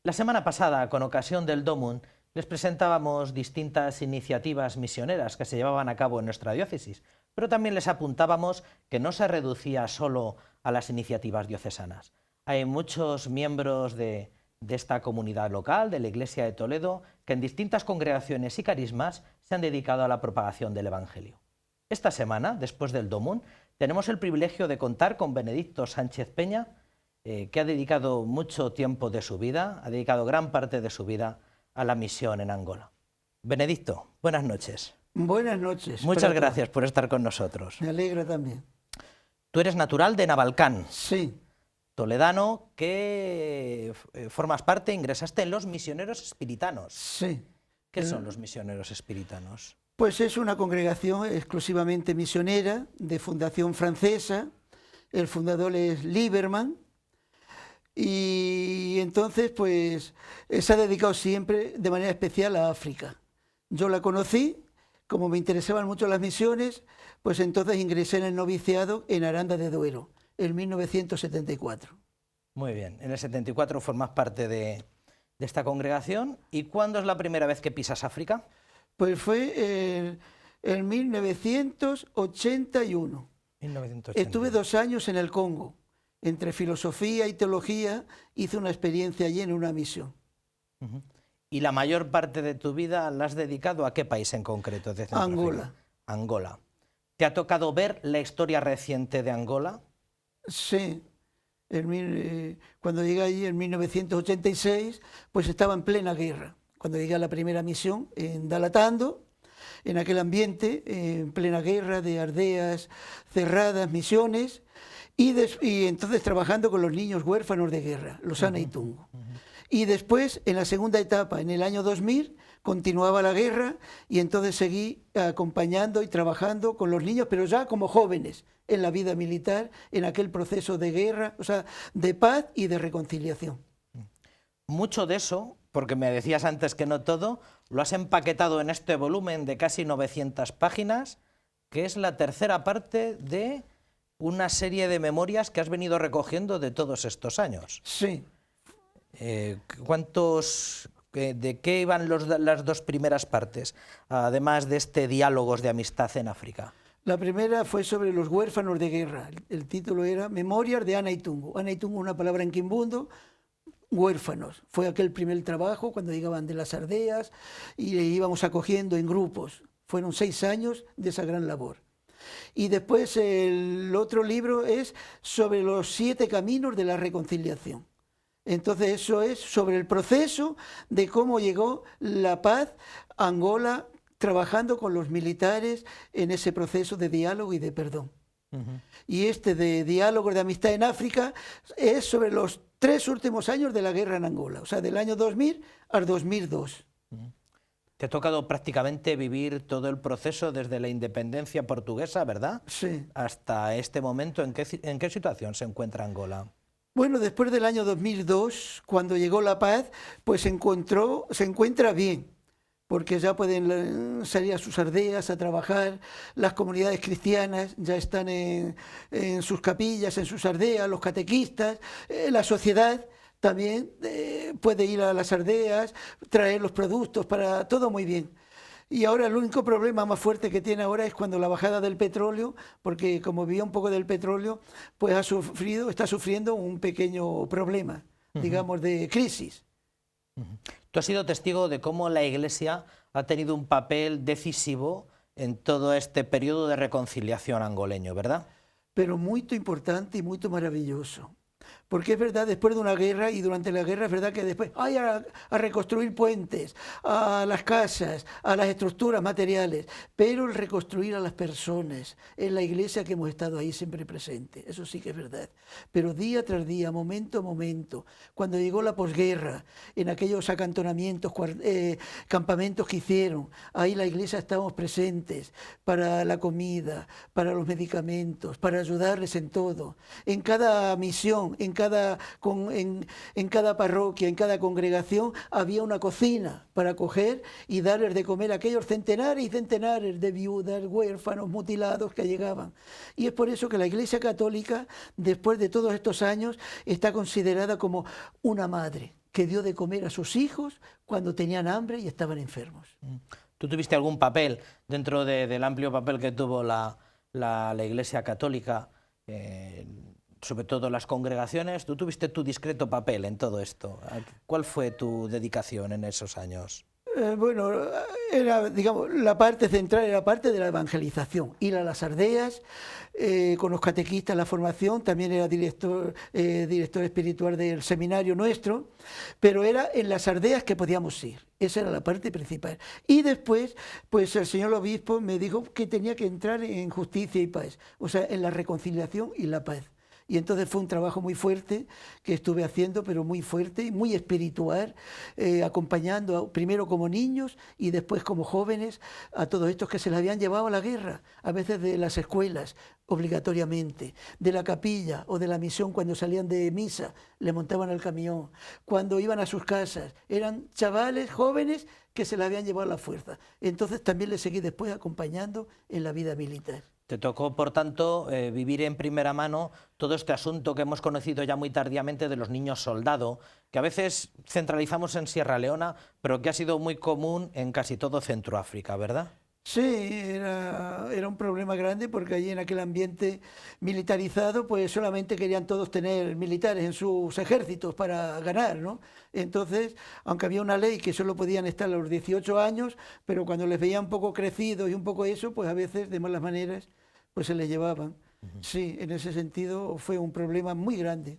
La semana pasada, con ocasión del DOMUN, les presentábamos distintas iniciativas misioneras que se llevaban a cabo en nuestra diócesis, pero también les apuntábamos que no se reducía solo a las iniciativas diocesanas. Hay muchos miembros de esta comunidad local, de la Iglesia de Toledo, que en distintas congregaciones y carismas se han dedicado a la propagación del Evangelio. Esta semana, después del DOMUN, tenemos el privilegio de contar con Benedicto Sánchez Peña, que ha dedicado mucho tiempo de su vida, ha dedicado gran parte de su vida a la misión en Angola. Benedicto, buenas noches. Buenas noches. Muchas gracias por estar con nosotros. Me alegra también. Tú eres natural de Navalcán. Sí. Toledano, que formas parte, ingresaste en los misioneros espiritanos. Sí. ¿Qué son los misioneros espiritanos? Pues es una congregación exclusivamente misionera, de fundación francesa. El fundador es Lieberman. Y entonces, pues, se ha dedicado siempre de manera especial a África. Yo la conocí, como me interesaban mucho las misiones, pues entonces ingresé en el noviciado en Aranda de Duero, en 1974. Muy bien, en el 74 formas parte de esta congregación. ¿Y cuándo es la primera vez que pisas África? Pues fue en 1981. 1981. Estuve 2 años en el Congo. Entre filosofía y teología hice una experiencia allí en una misión. ¿Y la mayor parte de tu vida la has dedicado a qué país en concreto? De Angola. Angola. ¿Te ha tocado ver la historia reciente de Angola? Sí. Cuando llegué allí en 1986, pues estaba en plena guerra. Cuando llegué a la primera misión en Dalatando, en aquel ambiente, en plena guerra de aldeas cerradas, misiones, y entonces trabajando con los niños huérfanos de guerra, los Ana y Tungo. Y después, en la segunda etapa, en el año 2000, continuaba la guerra y entonces seguí acompañando y trabajando con los niños, pero ya como jóvenes en la vida militar, en aquel proceso de guerra, o sea, de paz y de reconciliación. Mucho de eso, porque me decías antes que no todo, lo has empaquetado en este volumen de casi 900 páginas, que es la tercera parte de una serie de memorias que has venido recogiendo de todos estos años. Sí. ¿De qué iban las dos primeras partes, además de este diálogos de amistad en África? La primera fue sobre los huérfanos de guerra. El título era Memorias de Ana y Tungo. Ana y Tungo, una palabra en quimbundo, huérfanos. Fue aquel primer trabajo cuando llegaban de las aldeas y le íbamos acogiendo en grupos. Fueron 6 años de esa gran labor. Y después el otro libro es sobre los 7 caminos de la reconciliación. Entonces eso es sobre el proceso de cómo llegó la paz a Angola, trabajando con los militares en ese proceso de diálogo y de perdón. Y este de diálogo de amistad en África es sobre los 3 últimos años de la guerra en Angola, o sea, del año 2000 al 2002. Te ha tocado prácticamente vivir todo el proceso desde la independencia portuguesa, ¿verdad? Sí. Hasta este momento. ¿En qué situación se encuentra Angola? Bueno, después del año 2002, cuando llegó la paz, pues se encuentra bien, porque ya pueden salir a sus aldeas a trabajar, las comunidades cristianas ya están en sus capillas, en sus aldeas, los catequistas, la sociedad también puede ir a las aldeas, traer los productos, para todo muy bien. Y ahora el único problema más fuerte que tiene ahora es cuando la bajada del petróleo, porque como vivía un poco del petróleo, pues está sufriendo un pequeño problema, digamos, de crisis. Tú has sido testigo de cómo la Iglesia ha tenido un papel decisivo en todo este periodo de reconciliación angoleño, ¿verdad? Pero muy importante y muy maravilloso. Porque es verdad, después de una guerra y durante la guerra es verdad que después hay a reconstruir puentes, a las casas, a las estructuras materiales, pero el reconstruir a las personas, en la iglesia que hemos estado ahí siempre presente, eso sí que es verdad. Pero día tras día, momento a momento, cuando llegó la posguerra, en aquellos acantonamientos, campamentos que hicieron, ahí la iglesia estábamos presentes para la comida, para los medicamentos, para ayudarles en todo, en cada misión, en cada parroquia, en cada congregación, había una cocina para coger y darles de comer a aquellos centenares y centenares de viudas, huérfanos, mutilados que llegaban. Y es por eso que la Iglesia Católica, después de todos estos años, está considerada como una madre, que dio de comer a sus hijos cuando tenían hambre y estaban enfermos. ¿Tú tuviste algún papel dentro del amplio papel que tuvo la Iglesia Católica, sobre todo las congregaciones? ¿Tú tuviste tu discreto papel en todo esto? ¿Cuál fue tu dedicación en esos años? Bueno, era, digamos, la parte central era parte de la evangelización, ir a las aldeas, con los catequistas, la formación, también era director espiritual del seminario nuestro, pero era en las aldeas que podíamos ir, esa era la parte principal. Y después, pues el señor obispo me dijo que tenía que entrar en justicia y paz, o sea, en la reconciliación y la paz. Y entonces fue un trabajo muy fuerte que estuve haciendo, pero muy fuerte y muy espiritual, acompañando primero como niños y después como jóvenes a todos estos que se les habían llevado a la guerra, a veces de las escuelas obligatoriamente, de la capilla o de la misión cuando salían de misa, le montaban al camión, cuando iban a sus casas, eran chavales jóvenes que se les habían llevado a la fuerza. Entonces también les seguí después acompañando en la vida militar. Te tocó, por tanto, vivir en primera mano todo este asunto que hemos conocido ya muy tardíamente de los niños soldado, que a veces centralizamos en Sierra Leona, pero que ha sido muy común en casi todo Centroáfrica, ¿verdad? Sí, era un problema grande porque allí en aquel ambiente militarizado pues solamente querían todos tener militares en sus ejércitos para ganar, ¿no? Entonces, aunque había una ley que solo podían estar a los 18 años, pero cuando les veían un poco crecidos y un poco eso, pues a veces de malas maneras pues se les llevaban. Sí, en ese sentido fue un problema muy grande.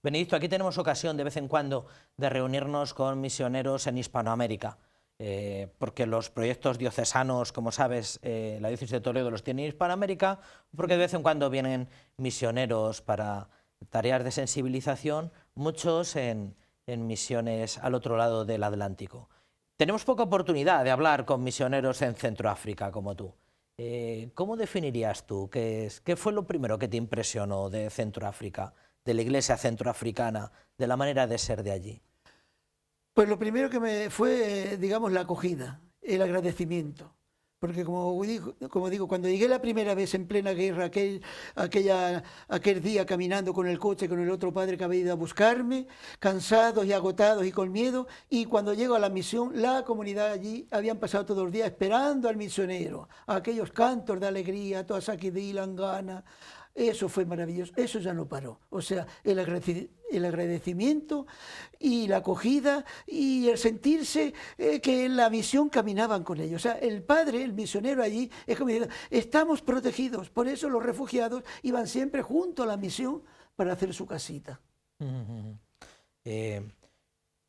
Benedicto, aquí tenemos ocasión de vez en cuando de reunirnos con misioneros en Hispanoamérica. Porque los proyectos diocesanos, como sabes, la diócesis de Toledo los tiene en Hispanoamérica, porque de vez en cuando vienen misioneros para tareas de sensibilización, muchos en misiones al otro lado del Atlántico. Tenemos poca oportunidad de hablar con misioneros en Centroáfrica como tú. ¿Cómo definirías tú qué fue lo primero que te impresionó de Centroáfrica, de la iglesia centroafricana, de la manera de ser de allí? Pues lo primero que me fue, digamos, la acogida, el agradecimiento. Porque como digo, cuando llegué la primera vez en plena guerra, aquel día caminando con el coche, con el otro padre que había ido a buscarme, cansados y agotados y con miedo, y cuando llego a la misión, la comunidad allí habían pasado todos los días esperando al misionero, a aquellos cantos de alegría, toda Saquidí, Langana. Eso fue maravilloso, eso ya no paró. O sea, el agradecimiento y la acogida y el sentirse que en la misión caminaban con ellos. O sea, el padre, el misionero allí, es como diciendo, estamos protegidos, por eso los refugiados iban siempre junto a la misión para hacer su casita.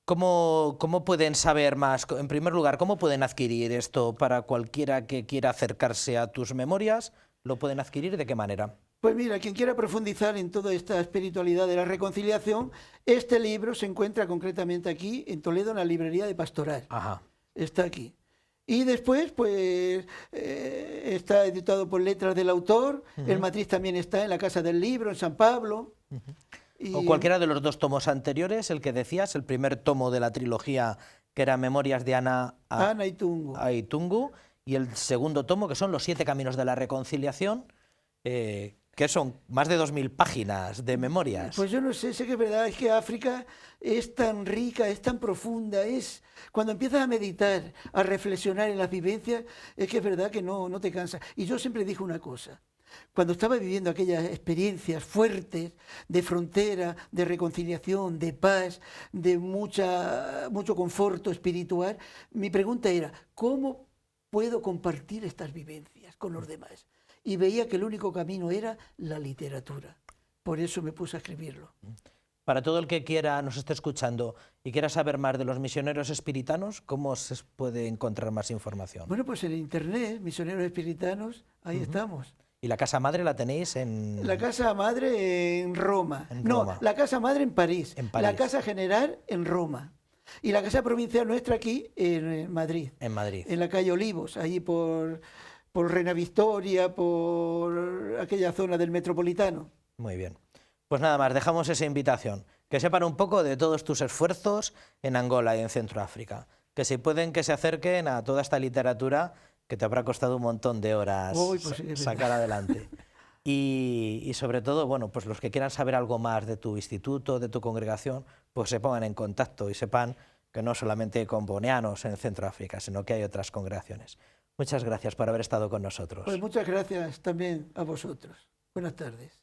¿Cómo pueden saber más? En primer lugar, ¿cómo pueden adquirir esto para cualquiera que quiera acercarse a tus memorias? ¿Lo pueden adquirir? ¿De qué manera? Pues mira, quien quiera profundizar en toda esta espiritualidad de la reconciliación, este libro se encuentra concretamente aquí, en Toledo, en la librería de Pastoral. Ajá. Está aquí. Y después, pues, está editado por Letras del Autor, el matriz también está en la Casa del Libro, en San Pablo. O cualquiera de los dos tomos anteriores, el que decías, el primer tomo de la trilogía, que era Memorias de Ana Aitungu, y el segundo tomo, que son Los 7 Caminos de la Reconciliación, que son más de 2000 páginas de memorias. Pues yo no sé que es verdad, es que África es tan rica, es tan profunda, cuando empiezas a meditar, a reflexionar en las vivencias, es que es verdad que no te cansas. Y yo siempre dije una cosa, cuando estaba viviendo aquellas experiencias fuertes de frontera, de reconciliación, de paz, de mucho conforto espiritual, mi pregunta era, ¿cómo puedo compartir estas vivencias con los demás? Y veía que el único camino era la literatura. Por eso me puse a escribirlo. Para todo el que nos esté escuchando y quiera saber más de los misioneros espiritanos, ¿cómo se puede encontrar más información? Bueno, pues en internet, misioneros espiritanos, ahí estamos. ¿Y la casa madre la tenéis en...? La casa madre en Roma. Roma. No, la casa madre en París. En París. La casa general en Roma. Y la casa provincial nuestra aquí en Madrid. En Madrid. En la calle Olivos, allí por Reina Victoria, por aquella zona del Metropolitano. Muy bien. Pues nada más, dejamos esa invitación. Que sepan un poco de todos tus esfuerzos en Angola y en Centroáfrica. Que si pueden, que se acerquen a toda esta literatura que te habrá costado un montón de horas sacar adelante. y sobre todo, bueno, pues los que quieran saber algo más de tu instituto, de tu congregación, pues se pongan en contacto y sepan que no solamente con bonianos en Centroáfrica, sino que hay otras congregaciones. Muchas gracias por haber estado con nosotros. Pues muchas gracias también a vosotros. Buenas tardes.